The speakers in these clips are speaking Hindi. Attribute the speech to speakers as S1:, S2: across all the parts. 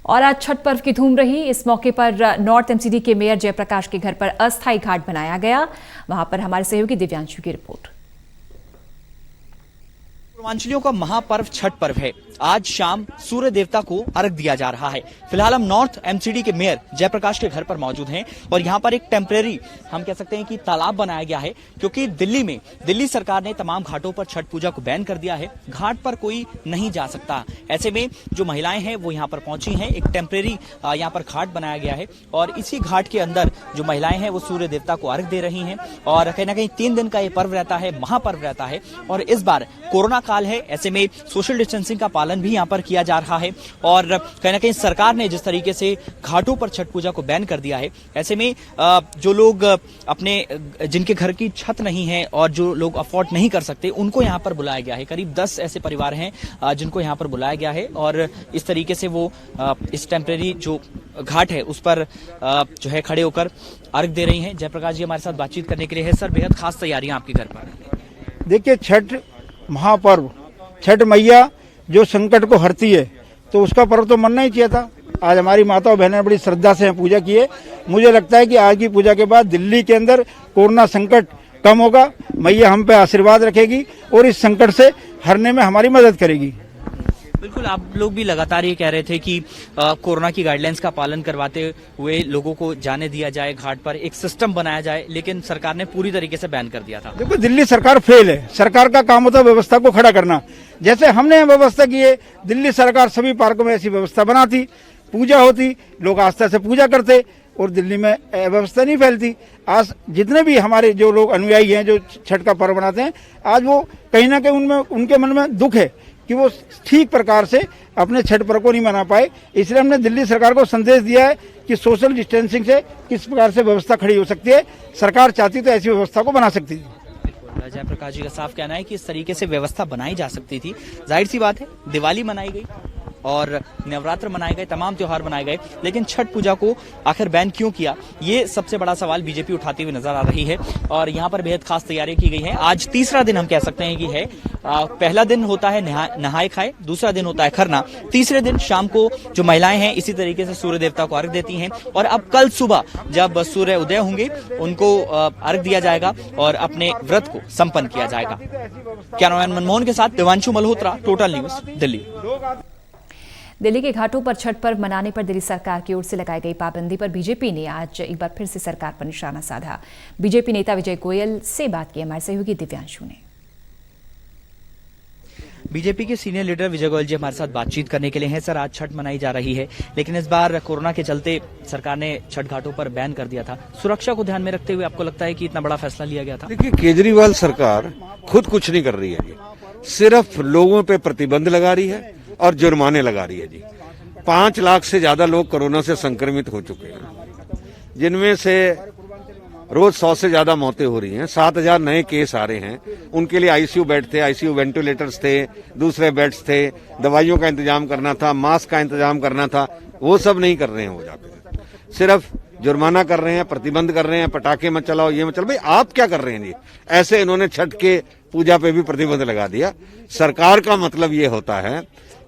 S1: और आज छठ पर्व की धूम रही। इस मौके पर नॉर्थ एमसीडी के मेयर जयप्रकाश के घर पर अस्थायी घाट बनाया गया। वहां पर हमारे सहयोगी दिव्यांशु की रिपोर्ट।
S2: पूर्वांचलियों का महापर्व छठ पर्व है। आज शाम सूर्य देवता को अर्घ दिया जा रहा है। फिलहाल हम नॉर्थ एमसीडी के मेयर जयप्रकाश के घर पर मौजूद हैं और यहाँ पर एक टेम्परेरी हम कह सकते हैं कि तालाब बनाया गया है, क्योंकि दिल्ली सरकार ने तमाम घाटों पर छठ पूजा को बैन कर दिया है। घाट पर कोई नहीं जा सकता। ऐसे में जो महिलाएं हैं वो यहाँ पर पहुंची हैं। एक टेम्परेरी यहाँ पर घाट बनाया गया है और इसी घाट के अंदर जो महिलाएं हैं वो सूर्य देवता को अर्घ दे रही हैं। और कहीं ना कहीं 3 दिन का ये पर्व रहता है, महापर्व रहता है। और इस बार कोरोना काल है, ऐसे में सोशल डिस्टेंसिंग का पालन भी यहाँ पर किया जा रहा है। और कहीं ना कहीं सरकार ने जिस तरीके से घाटों पर छठ पूजा को बैन कर दिया है, ऐसे में जो लोग अपने जिनके घर की छत नहीं है और जो लोग अफोर्ड नहीं कर सकते उनको यहाँ पर बुलाया गया है। करीब 10 ऐसे परिवार हैं जिनको यहाँ पर बुलाया गया है और इस तरीके से वो इस टेम्परेरी जो घाट है उस पर जो है खड़े होकर अर्घ दे रही हैं। जयप्रकाश जी हमारे साथ बातचीत करने के लिए है। सर, बेहद खास तैयारियां आपके घर पर।
S3: देखिए, छठ महापर्व, छठ मैया जो संकट को हरती है, तो उसका पर्व तो मनना ही चाहिए था। आज हमारी माता और बहनें बड़ी श्रद्धा से पूजा की है। मुझे लगता है कि आज की पूजा के बाद दिल्ली के अंदर कोरोना संकट कम होगा, मैया हम पे आशीर्वाद रखेगी और इस संकट से हरने में हमारी मदद करेगी।
S2: बिल्कुल, आप लोग भी लगातार ये कह रहे थे कि कोरोना की गाइडलाइंस का पालन करवाते हुए लोगों को जाने दिया जाए, घाट पर एक सिस्टम बनाया जाए, लेकिन सरकार ने पूरी तरीके से बैन कर दिया था।
S3: देखो, दिल्ली सरकार फेल है। सरकार का काम होता है व्यवस्था को खड़ा करना। जैसे हमने व्यवस्था की है, दिल्ली सरकार सभी पार्कों में ऐसी व्यवस्था बनाती, पूजा होती, लोग आस्था से पूजा करते और दिल्ली में व्यवस्था नहीं फैलती। आज जितने भी हमारे जो लोग अनुयायी हैं जो छठ का पर्व मनाते हैं, आज वो कहीं ना कहीं उनके मन में दुख है कि वो ठीक प्रकार से अपने छठ पर्व को नहीं मना पाए। इसलिए हमने दिल्ली सरकार को संदेश दिया है कि सोशल डिस्टेंसिंग से किस प्रकार से व्यवस्था खड़ी हो सकती है। सरकार चाहती तो ऐसी व्यवस्था को बना सकती थी।
S2: जयप्रकाश जी का साफ कहना है कि इस तरीके से व्यवस्था बनाई जा सकती थी। जाहिर सी बात है, दिवाली मनाई गई और नवरात्र मनाए गए, तमाम त्योहार मनाए गए, लेकिन छठ पूजा को आखिर बैन क्यों किया, ये सबसे बड़ा सवाल बीजेपी उठाती हुई नजर आ रही है। और यहाँ पर बेहद खास तैयारियां की गई हैं। आज तीसरा दिन हम कह सकते हैं कि है। पहला दिन होता है नहाए खाए, दूसरा दिन होता है खरना, तीसरे दिन शाम को जो महिलाएं हैं इसी तरीके से सूर्य देवता को अर्घ देती हैं। और अब कल सुबह जब सूर्य उदय होंगे उनको अर्घ दिया जाएगा और अपने व्रत को संपन्न किया जाएगा। कैमरामैन मनमोहन के साथ दिव्यांशु मल्होत्रा, टोटल न्यूज, दिल्ली।
S1: दिल्ली के घाटों पर छठ पर्व मनाने पर दिल्ली सरकार की ओर से लगाई गई पाबंदी पर बीजेपी ने आज एक बार फिर से सरकार पर निशाना साधा। बीजेपी नेता विजय गोयल से बात की हमारे सहयोगी दिव्यांशु ने।
S2: बीजेपी के सीनियर लीडर विजय गोयल जी हमारे साथ बातचीत करने के लिए हैं। सर, आज छठ मनाई जा रही है, लेकिन इस बार कोरोना के चलते सरकार ने छठ घाटों पर बैन कर दिया था। सुरक्षा को ध्यान में रखते हुए आपको लगता है कि इतना बड़ा फैसला लिया गया था?
S4: देखिए, केजरीवाल सरकार खुद कुछ नहीं कर रही है जी, सिर्फ लोगों पे प्रतिबंध लगा रही है और जुर्माने लगा रही है जी। 5 लाख से ज्यादा लोग कोरोना से संक्रमित हो चुके हैं, जिनमें से रोज 100 से ज्यादा मौतें हो रही हैं। 7,000 नए केस आ रहे हैं। उनके लिए आईसीयू बेड थे, आईसीयू वेंटिलेटर्स थे, दूसरे बेड्स थे, दवाइयों का इंतजाम करना था, मास्क का इंतजाम करना था, वो सब नहीं कर रहे हैं। वो जाकर सिर्फ जुर्माना कर रहे हैं, प्रतिबंध कर रहे हैं, पटाखे मत चलाओ, ये मत चलाओ। भाई, आप क्या कर रहे हैं जी? ऐसे इन्होंने छठ के पूजा पे भी प्रतिबंध लगा दिया। सरकार का मतलब ये होता है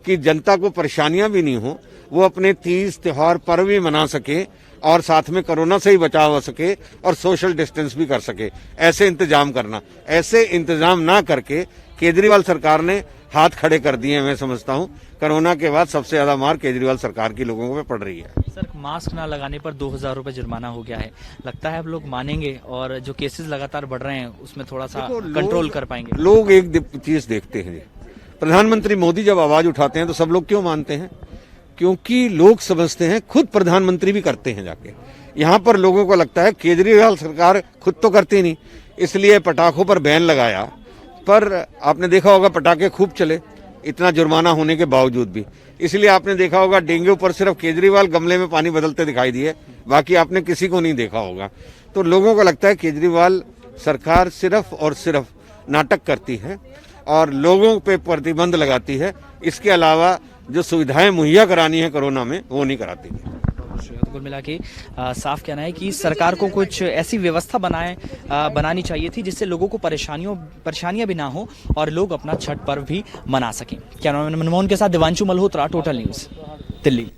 S4: कि जनता को परेशानियां भी नहीं हो, वो अपने तीज त्योहार पर्व भी मना सके और साथ में कोरोना से ही बचाव हो सके और सोशल डिस्टेंस भी कर सके। ऐसे इंतजाम करना, ऐसे इंतजाम ना करके केजरीवाल सरकार ने हाथ खड़े कर दिए। मैं समझता हूं कोरोना के बाद सबसे ज्यादा मार केजरीवाल सरकार की लोगों पे पड़ रही है।
S2: सर, मास्क ना लगाने पर 2,000 रुपए जुर्माना हो गया है। लगता है अब लोग मानेंगे और जो केसेस लगातार बढ़ रहे हैं उसमें थोड़ा सा कंट्रोल कर पाएंगे?
S4: लोग एक चीज देखते हैं, प्रधानमंत्री मोदी जब आवाज उठाते हैं तो सब लोग क्यों मानते हैं? क्योंकि लोग समझते हैं, खुद प्रधानमंत्री भी करते हैं जाके। यहाँ पर लोगों को लगता है केजरीवाल सरकार खुद तो करती नहीं, इसलिए पटाखों पर बैन लगाया। पर आपने देखा होगा पटाखे खूब चले, इतना जुर्माना होने के बावजूद भी। इसलिए आपने देखा होगा डेंगू पर सिर्फ केजरीवाल गमले में पानी बदलते दिखाई दिए, बाकी आपने किसी को नहीं देखा होगा। तो लोगों को लगता है केजरीवाल सरकार सिर्फ और सिर्फ नाटक करती है और लोगों पे प्रतिबंध लगाती है। इसके अलावा जो सुविधाएं मुहैया करानी है कोरोना में, वो नहीं कराती।
S2: कुल मिला के साफ कहना है कि सरकार को कुछ ऐसी व्यवस्था बनानी चाहिए थी जिससे लोगों को परेशानियां भी ना हो और लोग अपना छठ पर्व भी मना सकें। कैमरामैन मनमोहन के साथ दिव्यांशु मल्होत्रा, टोटल न्यूज, दिल्ली।